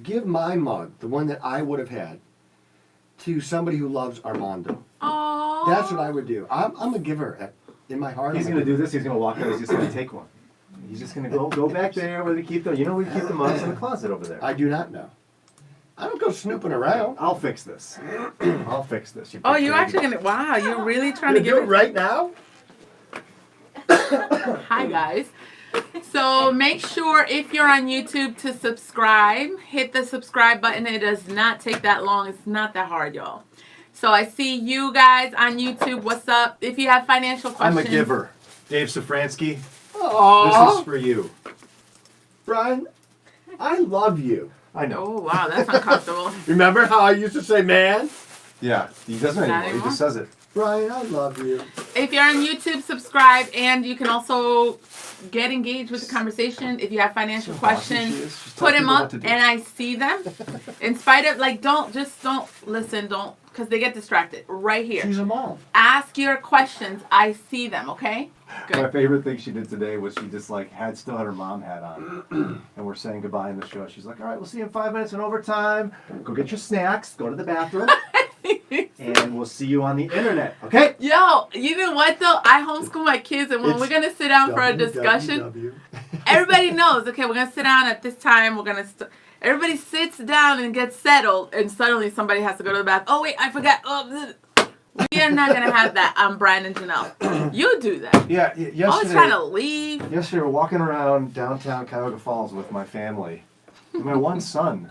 give my mug, the one that I would have had, to somebody who loves Armando. Aww. That's what I would do. I'm a giver in my heart. He's going to do this. He's going to walk out. He's just going to take one. He's just going to go back there where we keep the, we keep the mugs in the closet over there. I do not know. I don't go snooping around. I'll fix this. I'll fix this. Oh, you're actually going to, wow, you're really trying to do give it right now? Hi, guys. So make sure if you're on YouTube to subscribe. Hit the subscribe button. It does not take that long. It's not that hard, y'all. So I see you guys on YouTube. What's up? If you have financial questions. I'm a giver. Dave Szafranski, Aww. this is for you. Brian, I love you. I know. Oh, wow, that's uncomfortable. Remember how I used to say man? Yeah, he doesn't Not anymore. He just says it. Brian, I love you. If you're on YouTube, subscribe, and you can also get engaged with the conversation. If you have financial questions, put them up, and I see them. In spite of, don't listen, because they get distracted. Right here. She's a mom. Ask your questions. I see them, okay? Good. My favorite thing she did today was she just still had her mom hat on, and we're saying goodbye in the show. She's like, "All right, we'll see you in 5 minutes in overtime. Go get your snacks. Go to the bathroom, and we'll see you on the internet." Okay? Yo, you know what though? I homeschool my kids, and when we're gonna sit down for a discussion, everybody knows. Okay, we're gonna sit down at this time. We're gonna. Everybody sits down and gets settled, and suddenly somebody has to go to the bathroom. Oh wait, I forgot. Oh. We are not going to have that. I'm Brian and Janelle. You do that. Yeah, yesterday. Always trying to leave. Yesterday, we're walking around downtown Cuyahoga Falls with my family. And my one son,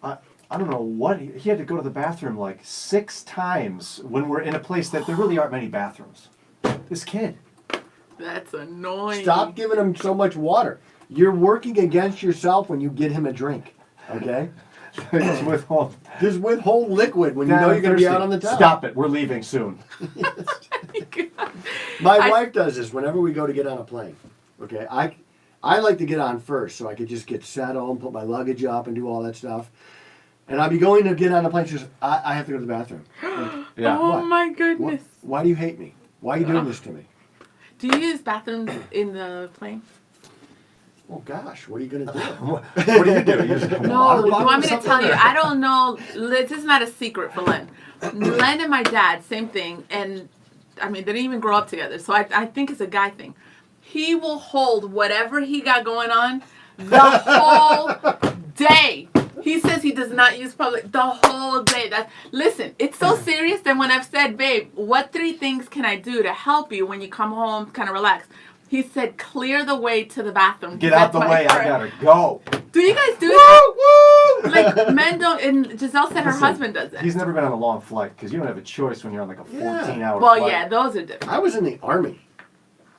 I don't know what, he had to go to the bathroom 6 times when we're in a place that there really aren't many bathrooms. This kid. That's annoying. Stop giving him so much water. You're working against yourself when you get him a drink. Okay? Just withhold liquid when you know you're going to be out on the town. Stop it. We're leaving soon. My wife does this whenever we go to get on a plane. Okay? I like to get on first so I could just get settled and put my luggage up and do all that stuff. And I'll be going to get on a plane. She goes, I have to go to the bathroom. Yeah. Oh, what? my goodness. Why do you hate me? Why are you doing this to me? Do you use bathrooms in the plane? Oh, gosh. What are you going to do? What do you do? No, you want me to tell you? I don't know. This is not a secret for Len. Len and my dad, same thing. And, I mean, they didn't even grow up together. So I think it's a guy thing. He will hold whatever he got going on the whole day. He says he does not use public the whole day. Listen, it's so serious that when I've said, babe, what 3 things can I do to help you when you come home, kind of relax? He said, clear the way to the bathroom. Get out the way, I gotta go. Do you guys do that? Like, men don't, and Giselle said her husband does that. He's never been on a long flight, because you don't have a choice when you're on a 14-hour flight. flight. Yeah, those are different. I was in the Army.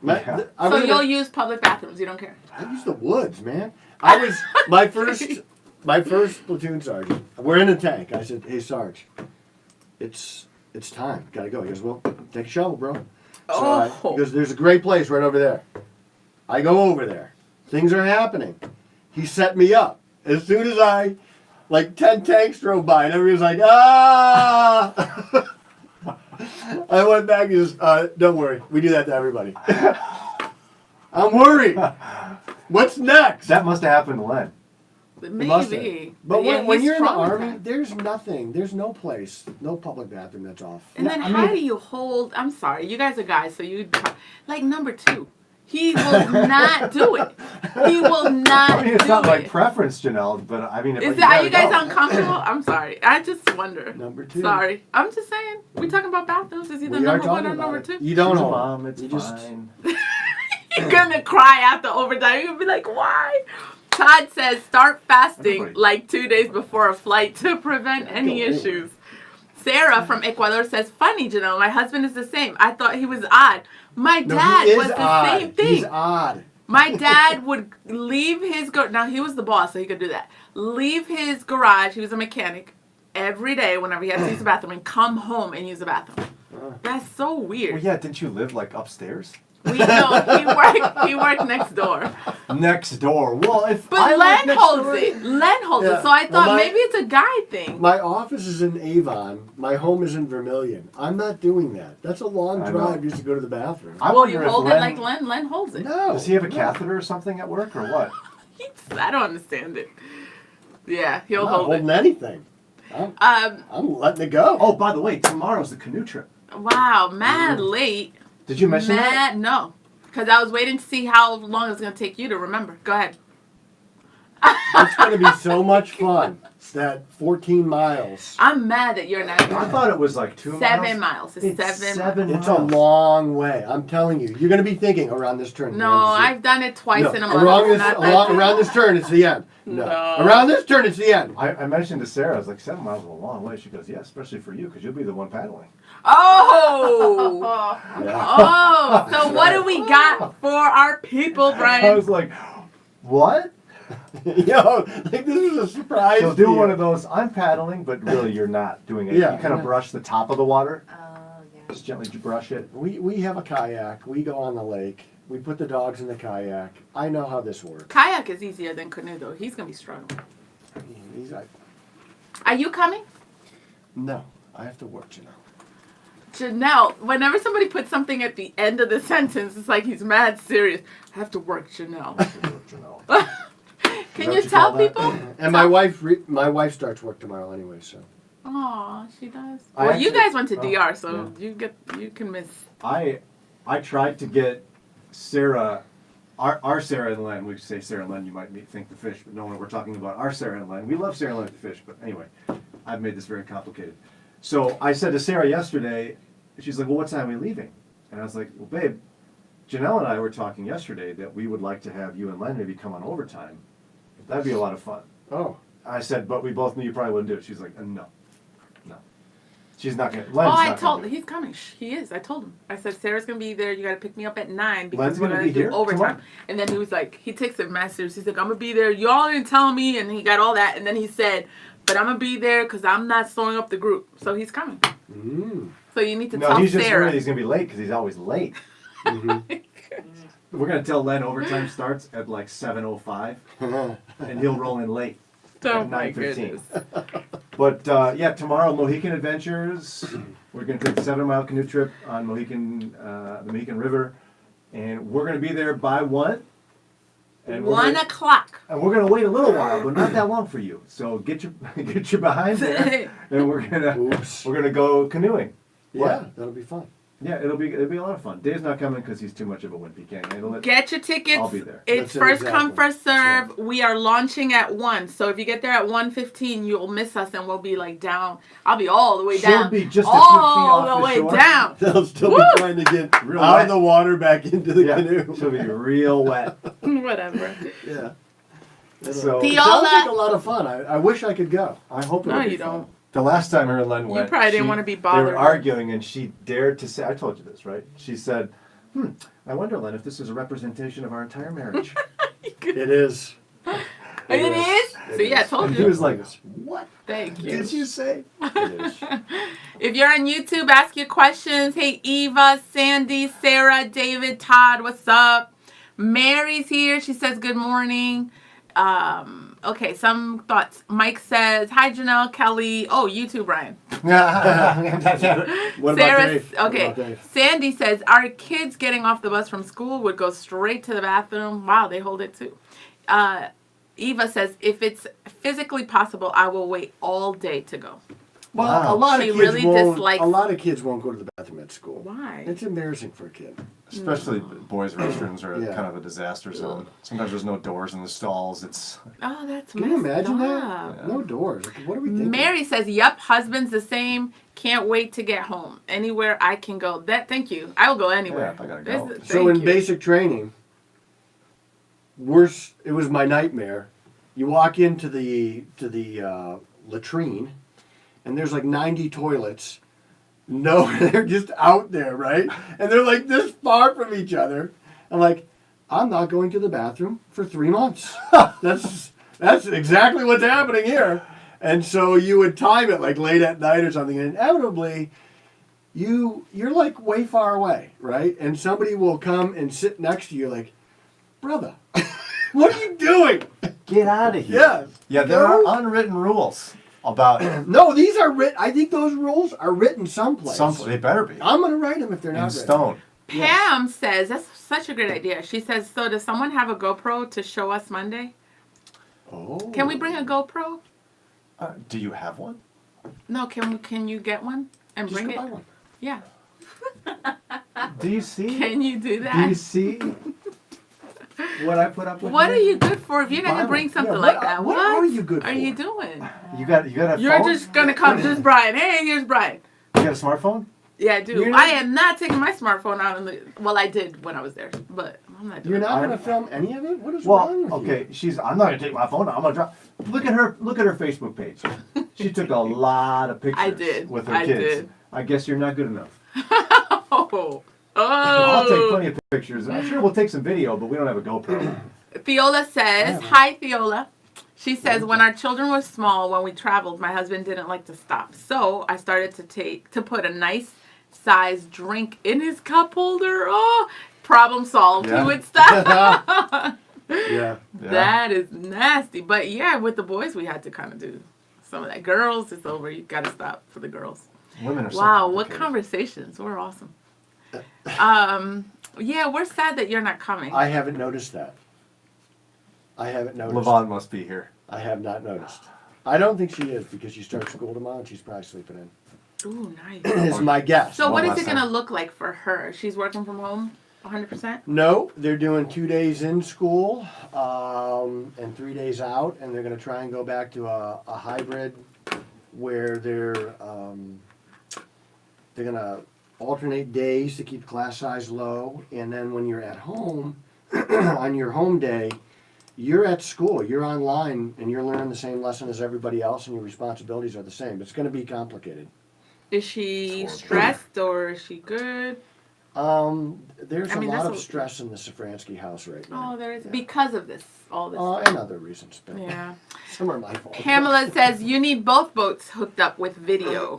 So you'll use public bathrooms, you don't care? I use the woods, man. I was, my first platoon sergeant, we're in a tank. I said, hey, Sarge, it's time. Gotta go. He goes, well, take a shovel, bro. So he goes, there's a great place right over there. I go over there. Things are happening. He set me up. As soon as 10 tanks drove by, and everybody was like, ah! I went back and he goes, don't worry. We do that to everybody. I'm worried. What's next? That must have happened to Len. Maybe. But when you're in the Army, there's nothing. There's no place, no public bathroom that's off. And then how do you hold, I'm sorry, you guys are guys, so you, number 2. He will not do it. He will not do it. It's not my preference, Janelle, but I mean... Are you guys uncomfortable? I'm sorry. I just wonder. Number 2. Sorry. I'm just saying. We're talking about bathrooms. Is either number 1 or number 2? You don't know. Mom, it's fine. You're going to cry after overtime. You're going to be like, why? Todd says start fasting 2 days before a flight to prevent any issues. Sarah from Ecuador says, funny, Janelle. My husband is the same. I thought he was odd. My dad was the same thing. He's odd. My dad would leave his now he was the boss, so he could do that. Leave his garage. He was a mechanic every day whenever he had to use the bathroom, and come home and use the bathroom. That's so weird. Well, yeah, didn't you live upstairs? He worked next door. Next door. Well, But Len holds it. Len holds it. So I thought maybe it's a guy thing. My office is in Avon. My home is in Vermilion. I'm not doing that. That's a long drive just to go to the bathroom. Well, you hold it like Len. Len holds it. No. Does he have a catheter or something at work or what? I don't understand it. Yeah, he'll I'm not hold holding it. anything. I'm letting it go. Oh, by the way, tomorrow's the canoe trip. Wow, mad late. Did you mention that? Mad, no. Because I was waiting to see how long it's going to take you to remember. Go ahead. It's going to be so much fun. It's that 14 miles. I'm mad that you're not. I thought it was like 2 miles. 7 miles. It's 7 miles. It's a long way. I'm telling you. You're going to be thinking around this turn. No, I've done it twice in a month. Around this turn, it's the end. No. Around this turn, it's the end. I mentioned to Sarah, I was like, 7 miles is a long way. She goes, yeah, especially for you, because you'll be the one paddling. Oh! Yeah. Oh! So what do we got for our people, I Brian? was like, what? Yo, like this is a surprise. So do one of those, I'm paddling, but really you're not doing it. Yeah. You kind of brush the top of the water. Oh, yeah. Just gently brush it. We have a kayak. We go on the lake. We put the dogs in the kayak. I know how this works. Kayak is easier than canoe, though. He's going to be struggling. He's like, Are you coming? no, I have to work, Janelle, whenever somebody puts something at the end of the sentence, it's like he's mad serious. I have to work, Janelle. Can you tell people? And my wife starts work tomorrow anyway, so. Oh, she does. I Well, you actually- guys went to DR, so you can miss. I tried to get Sarah, our Sarah and Len. We say Sarah and Len, you might think the fish, but no, we're talking about our Sarah and Len. We love Sarah and Len the fish, but anyway, I've made this very complicated. So I said to Sarah yesterday, she's like, well, what time are we leaving? And I was like, well, babe, Janelle and I were talking yesterday that we would like to have you and Len maybe come on overtime. That'd be a lot of fun. Oh. I said, but we both knew you probably wouldn't do it. She's like, no. She's not going to. Oh, I told he's coming. He is. I told him. I said Sarah's gonna be there. You gotta pick me up at 9 because Len's we're gonna gonna be do here overtime. tomorrow? And then he was like, he takes it masters. He's like, I'm gonna be there. Y'all didn't tell me, and he got all that. And then he said, but I'm gonna be there because I'm not slowing up the group. So he's coming. Mm. So you need to No, tell he's just Sarah. worried he's going to be late because he's always late. Mm-hmm. We're going to tell Len overtime starts at like 7:05, and he'll roll in late Oh at my 9:15. goodness. But yeah, tomorrow, Mohican Adventures. We're going to take a 7-mile canoe trip on the Mohican River, and we're going to be there by 1. And 1 o'clock. And we're going to wait a little while, but not that long for you. So get your behind there, and we're gonna go canoeing. Yeah, that'll be fun. Yeah, it'll be a lot of fun. Dave's not coming because he's too much of a wimp. He can't handle it. Get your tickets. I'll be there. It's That's it, first exactly. come, first serve. That's We are launching at 1. So if you get there at 1:15, you'll miss us and we'll be like down. I'll be all the way She'll down. be just a few feet all off the the way shore. down. They'll still Woo! be trying to get Real out wet. of the water back into the Yeah, canoe. she'll be real wet. Whatever. Yeah. So It Piola- sounds like a lot of fun. I wish I could go. I hope it'll No, be you fun. don't. The last time her and Len went, probably didn't wanna be They bothered. were arguing, and she dared to say, "I told you this, right?" She said, I wonder, Len, if this is a representation of our entire marriage." It is. It is? It See, I is. told And you. he was like, "What Thank you. did you say?" It is. If you're on YouTube, ask your questions. Hey, Eva, Sandy, Sarah, David, Todd, what's up? Mary's here. She says good morning. Okay, some thoughts. Mike says, hi, Janelle, Kelly. Oh, you too, Brian. What about Sarah, Dave? What okay. about Dave? Sandy says, our kids getting off the bus from school would go straight to the bathroom. Wow, they hold it too. Eva says, if it's physically possible, I will wait all day to go. Well, Wow. a lot She of kids really won't. dislikes- A lot of kids won't go to the bathroom at school. Why? It's embarrassing for a kid. Especially boys' restrooms are Yeah. kind of a disaster zone. Sometimes there's no doors in the stalls. It's Oh, that's Can you messed imagine up. that? No doors. Like, what are we thinking? Mary says, "Yep, husband's the same. Can't wait to get home. Anywhere I can go." Thank you. I will go anywhere. Yeah, I gotta go. So in Thank you. basic training, it was my nightmare. You walk into the latrine, and there's like 90 toilets. No, they're just out there, right? And they're like this far from each other. I'm like, I'm not going to the bathroom for 3 months. That's exactly what's happening here. And so you would time it like late at night or something, and inevitably you're like way far away, right? And somebody will come and sit next to you like, brother, what are you doing? get out of here. Yes. Yeah, there are unwritten rules about No, these are written. I think those rules are written someplace. They better be I'm going to write them if they're not in written. stone. Pam says, that's such a great idea. She says, so does someone have a GoPro to show us Monday? Oh. Can we bring a GoPro? Do you have one? No, can you get one and Just bring go it? buy one. Yeah. Do you see? Can you do Do that? you see what I put up with? What here? are you good for if you're Buy gonna one. bring something Yeah, like that? what are you good are for? you doing? You got a You're phone? just gonna come. Just Brian. Hey, here's Brian. You got a smartphone? Yeah, I do. You're not- I am not taking my smartphone out in the. Well, I did when I was there, but I'm not doing You're it. not going to film any of it? What is wrong with you? okay. I'm not gonna take my phone. I'm gonna drop. Look at her Facebook page. She took a lot of pictures. I did. With her I kids. did. I guess you're not good enough. Oh. I'll take plenty of pictures. I'm sure we'll take some video, but we don't have a GoPro. Fiola says, hi, Fiola. She says, when our children were small, when we traveled, my husband didn't like to stop. So I started to put a nice size drink in his cup holder. Oh, problem solved. Yeah. He would stop. Yeah. That is nasty. But yeah, with the boys, we had to kind of do some of that. Girls, it's over. You got to stop for the girls. Women are so Wow, what complicated. conversations. We're awesome. Yeah, we're sad that you're not coming. I haven't noticed that. I haven't noticed. Levon must be here. I have not noticed. I don't think she is because she starts school tomorrow and she's probably sleeping in. Ooh, nice. Is my guess. So what One is last it going to time. look like for her? She's working from home 100%? No, they're doing 2 days in school and 3 days out, and they're going to try and go back to a hybrid where they're going to alternate days to keep class size low, and then when you're at home, on your home day, you're at school, you're online, and you're learning the same lesson as everybody else, and your responsibilities are the same. It's going to be complicated. Is she stressed or is she good? There's I mean, a lot that's of stress in the Szafranski house right now. Oh, there is. Because of this, all this. And other reasons, but Yeah. some are my fault. Pamela says you need both boats hooked up with video.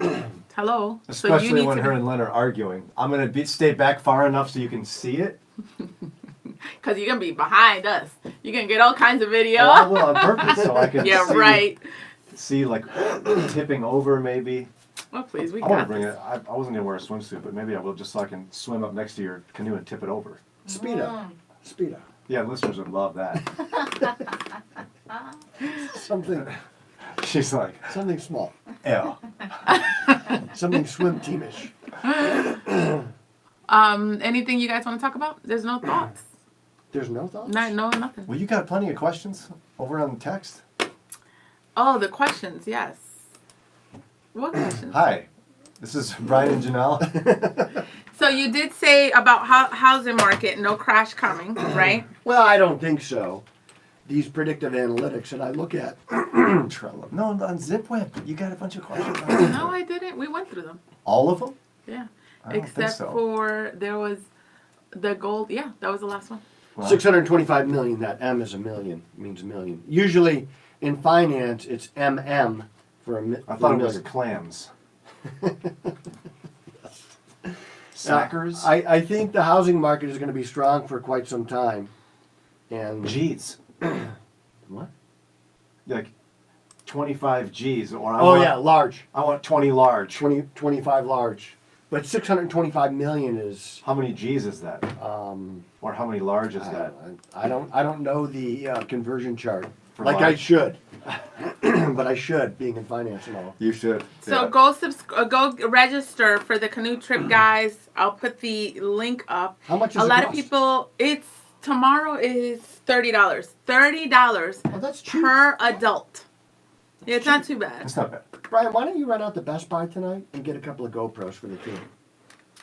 Hello. So you Especially need when to her and Len are arguing. I'm gonna stay back far enough so you can see it. Because you're going to be behind us. You're going to get all kinds of video. Oh, I will on purpose so I can Yeah, see, right. see like tipping over maybe. Oh, please, we I want to got bring this. it. I wasn't gonna wear a swimsuit, but maybe I will just so I can swim up next to your canoe and tip it over. Speed up. Speed up. Yeah, listeners would love that. Something She's like, small. ew. Something swim teamish. Anything you guys want to talk about? There's no thoughts. There's no thoughts? No, nothing. Well, you got plenty of questions over on the text. Oh, the questions, yes. What questions? Hi, this is Brian and Janelle. So you did say about housing market, no crash coming, right? Well, I don't think so. These predictive analytics that I look at. Trello. No, on ZipWeb. You got a bunch of questions. on ZipWeb. No, I didn't. We went through them. All of them? Yeah. I don't think Except so. for there was the gold. Yeah, that was the last one. Well, 625 million, that M is a million, means a million. Usually in finance, it's MM for a million. I thought it was clams. Snackers? I think the housing market is going to be strong for quite some time. And G's. what? Like 25 G's. Or I Oh want, yeah, large. I want 20 large. 25 large. But 625 million is. How many G's is that? Or how many large is that? I don't know the conversion chart For like I large? should, but I should, being in finance and all. You should. So go register for the canoe trip, guys. I'll put the link up. How much is A it lot cost? of people. It's tomorrow is $30. $30 Oh, that's cheap. per adult. Yeah, it's not too bad. It's not bad. Brian, why don't you run out to Best Buy tonight and get a couple of GoPros for the team?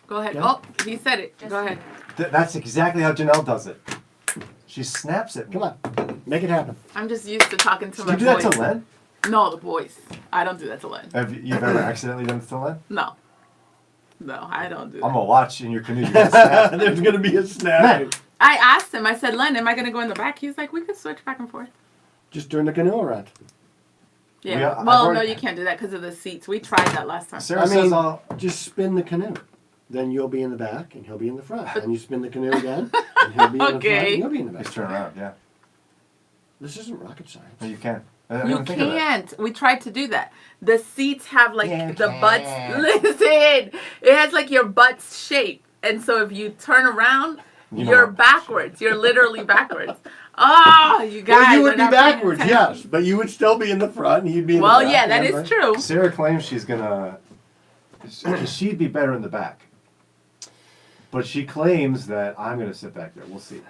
Go ahead. Yeah. Oh, he said it. Go ahead. That's exactly how Janelle does it. She snaps it. Come on, make it happen. I'm just used to talking to Did my you do that boys. to Len? No, the boys. I don't do that to Len. Have you ever accidentally done it to Len? No. No, I don't do that. I'm gonna watch in your canoe. You're gonna snap. There's gonna be a snap. Man. I asked him, I said, Len, am I going to go in the back? He's like, we could switch back and forth. Just turn the canoe around. Yeah. Yeah, I've well, already- no, you can't do that because of the seats. We tried that last time. Sarah I says mean, I'll. just spin the canoe. Then you'll be in the back and he'll be in the front. Then you spin the canoe again and he'll be in the front Okay. and you'll be in the back. Just turn around, yeah. This isn't rocket science. No, you can. I didn't You even think of that. can't. We tried to do that. The seats have like You the can't. butts. Listen, it has like your butt's shape. And so if you turn around, You know you're what? backwards. You're literally backwards. Oh, you guys. Well, you would are be not paying backwards, attention. yes, but you would still be in the front, and he'd be in Well, the back. yeah, that remember? is true. Sarah claims she's gonna. She'd be better in the back. But she claims that I'm gonna sit back there. We'll see.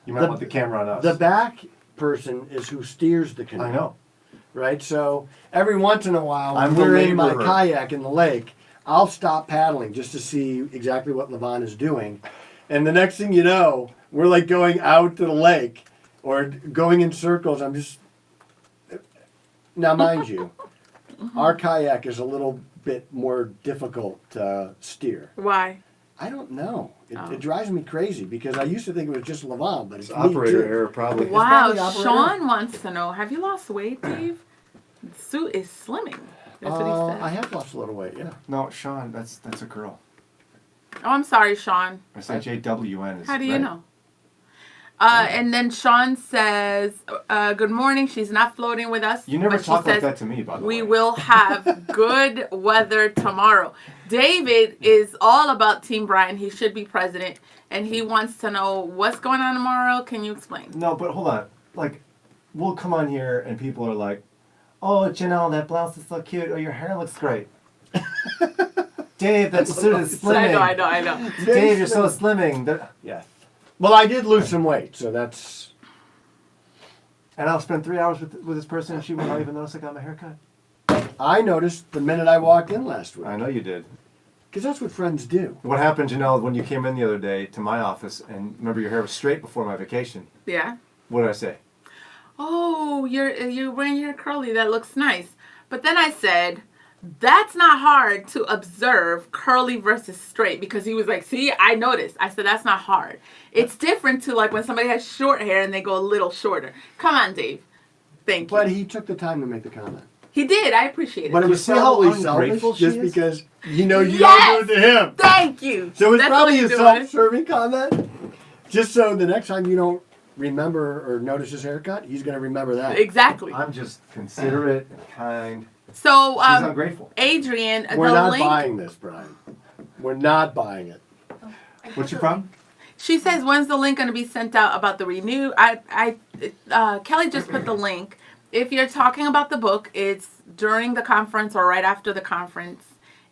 You might want the camera on us. The back person is who steers the canoe. I know. Right? So every once in a while, when I'm the we're in my laborer. kayak in the lake, I'll stop paddling just to see exactly what Levon is doing. And the next thing you know, we're like going out to the lake or going in circles. I'm just. Now, mind you, our kayak is a little bit more difficult to steer. Why? I don't know. Oh. It drives me crazy because I used to think it was just Levon, but it's It's me operator too. error, probably. Wow, probably operator. Sean wants to know, have you lost weight, Dave? The suit is slimming. That's what he said. I have lost a little weight, yeah. No, Sean, that's a girl. Oh, I'm sorry, Sean. I said JWN. How do you right. know? And then Sean says, good morning. She's not floating with us. You never but she talk like says, that to me, by the We way. will have good weather tomorrow. David is all about Team Brian. He should be president. And he wants to know what's going on tomorrow. Can you explain? No, but hold on. Like, we'll come on here and people are like, "Oh, Janelle, that blouse is so cute. Oh, your hair looks great." Dave, that suit is slimming. I know. Dave, you're so slimming. Yeah. Well, I did lose some weight, so that's. And I'll spend 3 hours with this person and she will not even notice I got my hair cut. I noticed the minute I walked in last week. I know you did. Because that's what friends do. What happened, Janelle, when you came in the other day to my office and remember your hair was straight before my vacation? Yeah. What did I say? Oh, you're wearing your hair curly. That looks nice. But then I said, that's not hard to observe curly versus straight, because he was like, see, I noticed. I said, that's not hard. It's different to like when somebody has short hair and they go a little shorter. Come on, Dave. Thank you. But he took the time to make the comment. He did. I appreciate it. But it was see how probably ungrateful selfish she just is? because you know you Yes! don't do it to him. Thank you. So it's That's probably what a he's doing. self-serving comment. Just so the next time you don't remember or notice his haircut, he's going to remember that. Exactly. I'm just considerate and kind. So, She's ungrateful. Adrian, We're the not link. buying this, Brian. We're not buying it. What's your problem? She says, when's the link going to be sent out about the renew? Kelly just put the link. If you're talking about the book, it's during the conference or right after the conference.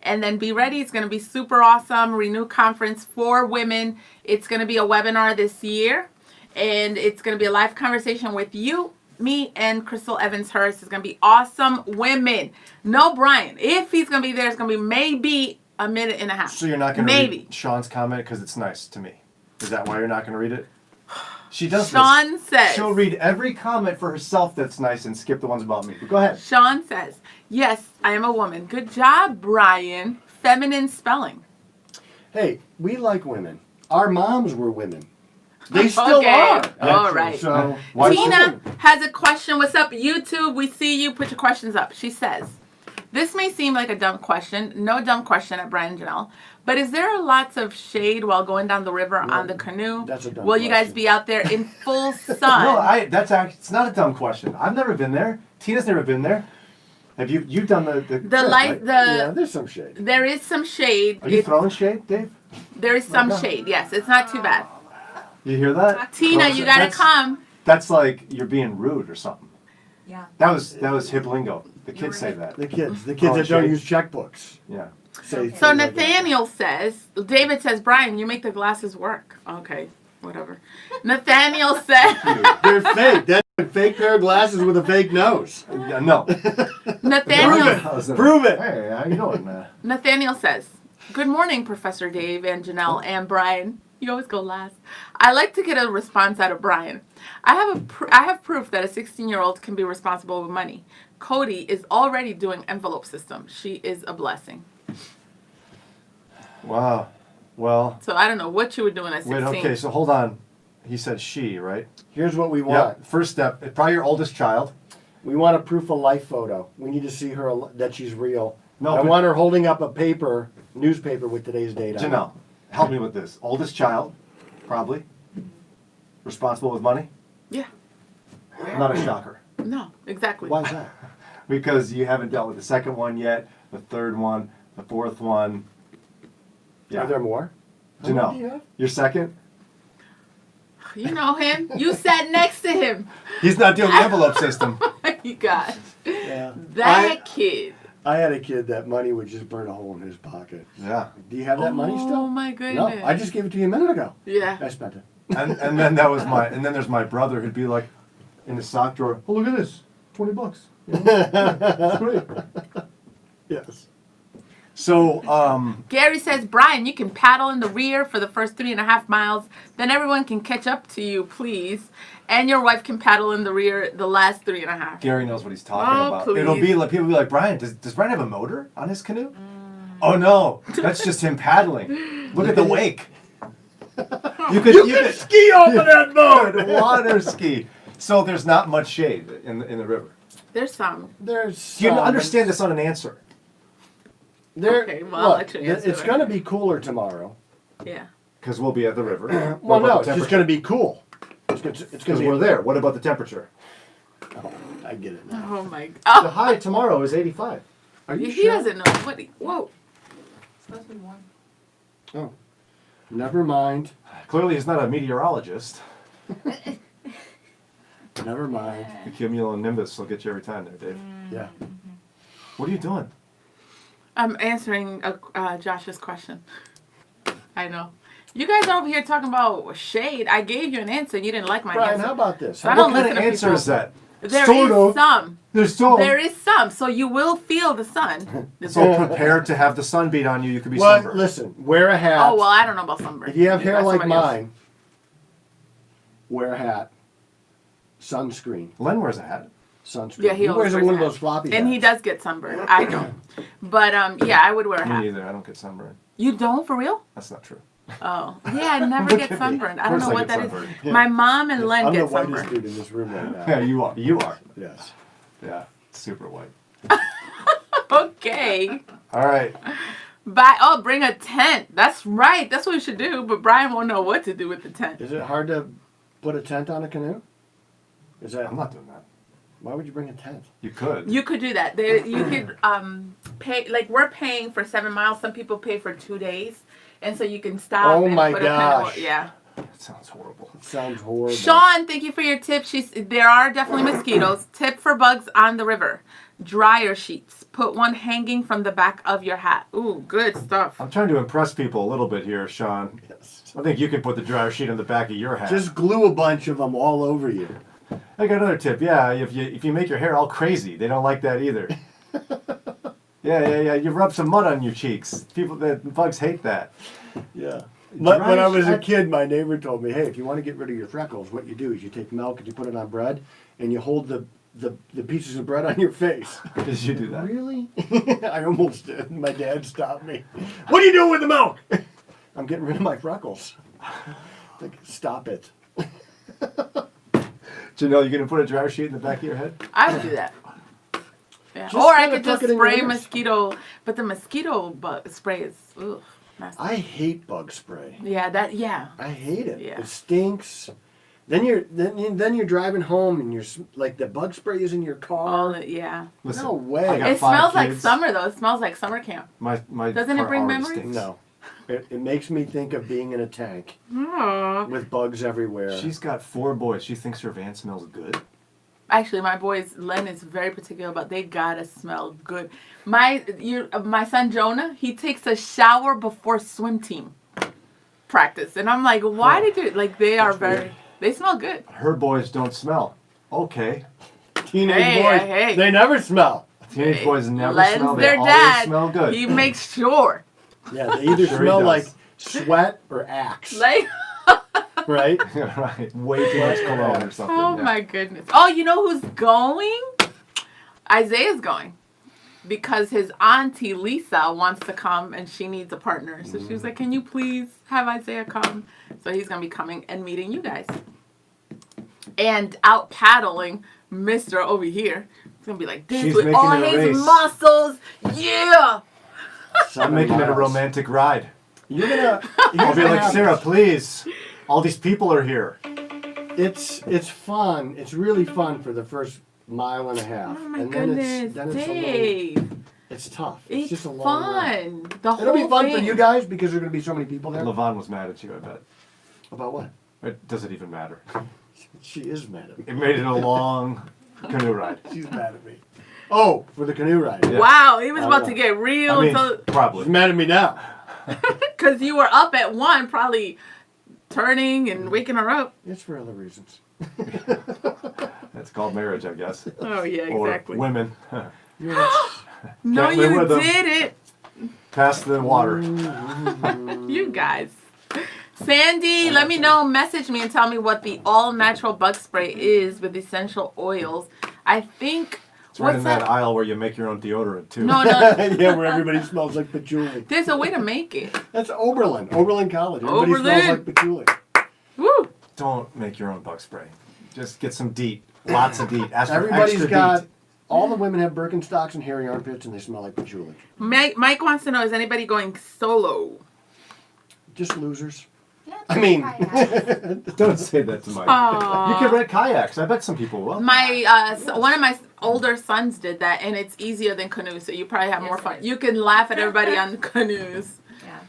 And then be ready. It's going to be super awesome. Renew conference for women. It's going to be a webinar this year. And it's going to be a live conversation with you, me, and Crystal Evans-Hurst. It's going to be awesome women. No Brian. If he's going to be there, it's going to be maybe a minute and a half. So you're not going to maybe. read Sean's comment because it's nice to me. Is that why you're not going to read it? She does Sean this. says. She'll read every comment for herself that's nice and skip the ones about me. But go ahead. Sean says, yes, I am a woman. Good job, Brian. Feminine spelling. Hey, we like women. Our moms were women. They still Okay. are. All actually. right. So Why Tina has a question. What's up, YouTube? We see you. Put your questions up. She says, this may seem like a dumb question. No dumb question at Brian Janelle. But is there lots of shade while going down the river on the canoe? That's a dumb Will you guys question. be out there in full sun? No, that's actually, it's not a dumb question. I've never been there. Tina's never been there. Have you? You've done the trip, light, right? yeah, there's some shade. There is some shade. Are you throwing shade, Dave? There is some No. shade. Yes, it's not too bad. You hear that? Tina, Well, you gotta that's- come. That's like you're being rude or something. Yeah. That was hip lingo. The kids say that. The kids Oh, that don't shade. use checkbooks. Yeah. Say So things like that. Nathaniel says, David says, Brian, you make the glasses work. Okay, whatever. Nathaniel said, They're fake. That's a fake pair of glasses with a fake nose. Yeah, no. Nathaniel, Prove it. Hey, how you doing, man? Nathaniel says, good morning, Professor Dave and Janelle and Brian. You always go last. I like to get a response out of Brian. I have proof that a 16-year-old can be responsible with money. Cody is already doing envelope system. She is a blessing. Wow. Well, So I don't know what you were doing at 16. wait. Okay, so hold on. He said she, right? Here's what we Yeah. want. First step. Probably your oldest child. We want a proof of life photo. We need to see her that she's real. No, I but- want her holding up a newspaper with today's date on it. Janelle, help me with this. Oldest child, probably. Responsible with money. Yeah. Not a shocker. No, exactly. Why is that? Because you haven't dealt with the second one yet, the third one, the fourth one. Yeah. Are there more? How many do you Janelle, have? your second? You know him. You sat next to him. He's not doing the envelope system. You got Yeah. that kid. I had a kid that money would just burn a hole in his pocket. Yeah. Do you have that money still? Oh my goodness. No, I just gave it to you a minute ago. Yeah. I spent it. And then there's my brother who'd be like in the sock drawer. Oh, look at this, $20. That's great. Yes. So Gary says, Brian, you can paddle in the rear for the first 3.5 miles. Then everyone can catch up to you, please. And your wife can paddle in the rear the last 3.5. Gary knows what he's talking Oh, about. please. It'll be like people will be like, Brian, does Brian have a motor on his canoe? Oh no, that's just him paddling. Look at the wake. You could ski off of that boat. water ski. So there's not much shade in the river. There's some. There's. Do you understand this on an answer? Okay, well, I'll let you answer it's it. going to be cooler tomorrow. Yeah. Because we'll be at the river. Well, What about no, the it's just temperature? going to be cool. It's going Because to be. we're there. What about the temperature? Oh, I get it now. Oh my The God. high tomorrow is 85. Are you He sure? doesn't know. What? Whoa. Supposed to be warm. Oh, never mind. Clearly, he's not a meteorologist. Never mind. The cumulonimbus will get you every time there, Dave. Yeah. What are you doing? I'm answering Josh's question. I know. You guys are over here talking about shade. I gave you an answer and you didn't like my Brian, answer. how about this? I What don't kind listen of to answer people. is that? There Sort is of. some. There's so. There is some. So you will feel the sun. So prepared to have the sun beat on you. You could be Well, sunburned. listen. Wear a hat. Oh, well, I don't know about sunburn. If you have hair That's like somebody else. mine, wear a hat. Sunscreen. Len wears a hat. Sunscreen. Yeah, he always wears wears one of a hat. those floppy And he hats. does get sunburned. I don't. But yeah, I would wear a Me hat. neither. I don't get sunburned. You don't, for real? That's not true. Oh. Yeah, I never Look get at me. sunburned. I Of don't course know I what get that is. sunburned. Yeah. My mom and Len I'm get the whitest sunburned. dude in this room right now. Yeah, you are. You are. Yes. Yeah, super white. Okay. All right. Bring a tent. That's right. That's what we should do. But Brian won't know what to do with the tent. Is it hard to put a tent on a canoe? Is that? I'm not doing that. Why would you bring a tent? You could. You could do that. You could pay. Like we're paying for 7 miles. Some people pay for 2 days, and so you can stop. Oh and my put gosh. Yeah. That sounds horrible. It sounds horrible. Sean, thank you for your tip. There are definitely mosquitoes. Tip for bugs on the river: dryer sheets. Put one hanging from the back of your hat. Ooh, good stuff. I'm trying to impress people a little bit here, Sean. Yes. I think you can put the dryer sheet on the back of your hat. Just glue a bunch of them all over you. I got another tip. Yeah, if you make your hair all crazy, they don't like that either. Yeah. You rub some mud on your cheeks. The bugs hate that. Yeah. Dry When I was a shit. kid, my neighbor told me, hey, if you want to get rid of your freckles, what you do is you take milk and you put it on bread, and you hold the pieces of bread on your face. Did you do that? Really? I almost did. My dad stopped me. What are you doing with the milk? I'm getting rid of my freckles. Like, stop it. Janelle, you gonna put a dryer sheet in the back of your head? I would do that. Yeah. Just Or I kinda could just tuck it in your spray ears. mosquito, but the mosquito bug spray is ugh, nasty. I hate bug spray. Yeah. I hate it. Yeah. It stinks. Then you're driving home and like the bug spray is in your All car. the, yeah. Listen, No way. I got It 5 smells like kids. summer though. It smells like summer camp. My Doesn't it car bring already memories? stinks. No. It makes me think of being in a tank Aww. with bugs everywhere. She's got 4 boys. She thinks her van smells good. Actually, my boys, Len is very particular about. They gotta smell good. My son Jonah, he takes a shower before swim team practice, and I'm like, why did you like? They are very. They smell good. Her boys don't smell. Okay. Teenage Hey, boys, hey. they never smell. Teenage boys never Len's smell. They their always dad. smell good. He makes sure. Yeah, they either Sure he smell does. like sweat or axe, Like, right? Right. Way too much cologne or something. oh yeah. my goodness. Oh, you know who's going? Isaiah's going. Because his auntie Lisa wants to come and she needs a partner. So she was like, can you please have Isaiah come? So he's going to be coming and meeting you guys. And out paddling Mr. over here. It's going to be like this She's with making all it a his race. muscles. Yeah. I'm making it a romantic ride. You're gonna. I'll be like, Sarah, please. All these people are here. It's fun. It's really fun for the first mile and a half, Oh my and goodness, then it's a little. Dave. It's tough. It's just a long ride. fun. The whole It'll be fun thing. for you guys because there's gonna be so many people there. Levon was mad at you, I bet. About what? Does it even matter? She is mad at me. It made it a long canoe ride. She's mad at me. Oh, for the canoe ride. Yeah. Wow, he was I about know. to get real. I mean, probably. She's mad at me now. Because you were up at 1, probably turning and waking her up. It's for other reasons. That's called marriage, I guess. Oh, yeah, Or exactly. women. No, Can't live you with them. did Pass the water. it. You guys. Sandy, let me know. Message me and tell me what the all-natural bug spray is with essential oils. I think... It's right what's in that aisle where you make your own deodorant, too. No. Yeah, where everybody smells like patchouli. There's a way to make it. That's Oberlin. Oberlin College. Everybody Oberlin. smells like patchouli. Woo! Don't make your own bug spray. Just get some DEET. Lots of DEET. Ask for Everybody's extra got... DEET. All the women have Birkenstocks and hairy armpits, and they smell like patchouli. Mike wants to know, is anybody going solo? Just losers. Yeah, I mean... Don't say that to Mike. Aww. You can rent kayaks. I bet some people will. One of my older sons did that, and it's easier than canoes, so you probably have more Yes, fun. it is. You can laugh at everybody on the canoes. Yeah.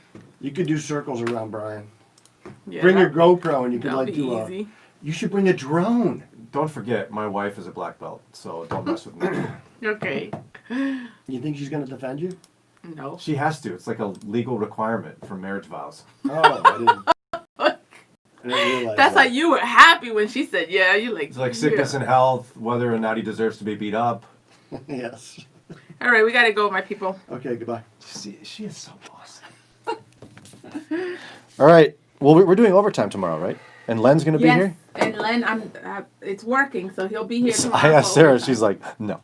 You could do circles around Brian. Yeah, Bring your GoPro, and you could that'll like be do easy. You should bring a drone. Don't forget, my wife is a black belt, so don't mess with me. Okay. You think she's going to defend you? No. She has to. It's like a legal requirement for marriage vows. Oh, I didn't realize That's that. how you were happy when she said, yeah, you like, It's like sickness and health, whether or not he deserves to be beat up. Yes. All right, we got to go, my people. Okay, goodbye. She is so awesome. All right. Well, we're doing overtime tomorrow, right? And Len's going to be Yes, here? and Len, it's working, so he'll be here tomorrow. I asked Sarah. She's like, no.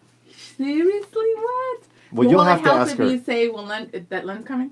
Seriously, what? Well, you'll will have it to help ask if her. you say, well, that Len's coming?